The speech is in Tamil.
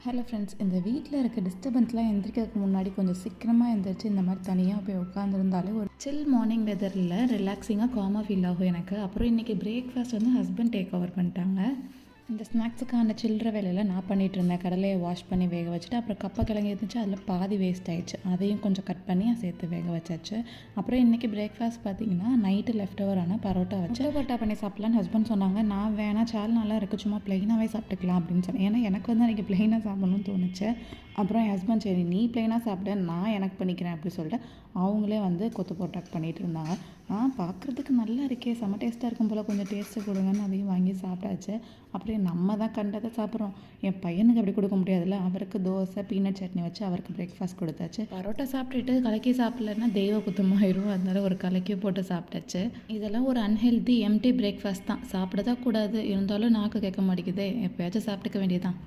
ஹலோ ஃப்ரெண்ட்ஸ், இந்த வீட்டில் இருக்க டிஸ்டர்பன்ஸ்லாம் எந்திரிக்கிறதுக்கு முன்னாடி கொஞ்சம் சீக்கிரமாக எந்திரிச்சு இந்த மாதிரி தனியாக போய் உட்காந்துருந்தாலே ஒரு சில் மார்னிங் வெதரில் ரிலாக்ஸிங்காக காமாக ஃபீல் ஆகும் எனக்கு. அப்புறம் இன்றைக்கி பிரேக்ஃபாஸ்ட் வந்து ஹஸ்பண்ட் டேக் ஓவர் பண்ணிட்டாங்க. இந்த ஸ்நாக்ஸுக்கான சில்லற வேலையில் நான் பண்ணிகிட்டு இருந்தேன். கடலையை வாஷ் பண்ணி வேக வச்சுட்டு அப்புறம் கப்பை கிழங்கு இருந்துச்சு, அதில் பாதி வேஸ்ட் ஆகிடுச்சு. அதையும் கொஞ்சம் கட் பண்ணி சேர்த்து வேக வச்சாச்சு. அப்புறம் இன்றைக்கி பிரேக்ஃபாஸ்ட் பார்த்திங்கன்னா நைட்டு லெஃப்ட் ஓவரான பரோட்டா வச்சு பரோட்டா பண்ணி சாப்பிட்லான்னு ஹஸ்பண்ட் சொன்னாங்க. நான் வேணால் சால் நல்லா இருக்குது, சும்மா ப்ளைனாகவே சாப்பிட்டுக்கலாம் அப்படின்னு சொன்னேன். ஏன்னா எனக்கு வந்து அன்றைக்கி ப்ளைனாக சாப்பிட்ணுன்னு தோணுச்சு. அப்புறம் என் ஹஸ்பண்ட் சரி நீ ப்ளைனாக சாப்பிட, நான் எனக்கு பண்ணிக்கிறேன் அப்படி சொல்லிட்டு அவங்களே வந்து கொத்து போட்டாக் பண்ணிகிட்டு இருந்தாங்க. பார்க்குறதுக்கு நல்லா இருக்கே, செம்ம டேஸ்ட்டாக இருக்கும் போல், கொஞ்சம் டேஸ்ட்டு கொடுங்கன்னு அதையும் வாங்கி சாப்பிட்டாச்சு. அப்புறம் நம்ம தான் கண்டதை சாப்பிட்றோம். என் பையனுக்கு அப்படி கொடுக்க முடியாதுல்ல. அவருக்கு தோசை பீனட் சட்னி வச்சு அவருக்கு பிரேக்ஃபாஸ்ட் கொடுத்தாச்சு. பரோட்டா சாப்பிட்டுட்டு கலக்கி சாப்பிட்லன்னா தெய்வ குத்தமாயிரும். அதனால ஒரு கலக்கி போட்டு சாப்பிட்டாச்சு. இதெல்லாம் ஒரு அன்ஹெல்தி எம்டி பிரேக்ஃபாஸ்ட் தான். சாப்பிட தான் கூடாது, இருந்தாலும் நாக்கு கேட்க மாட்டேங்குதே, எப்போயாச்சும் சாப்பிட்டுக்க வேண்டியதான்.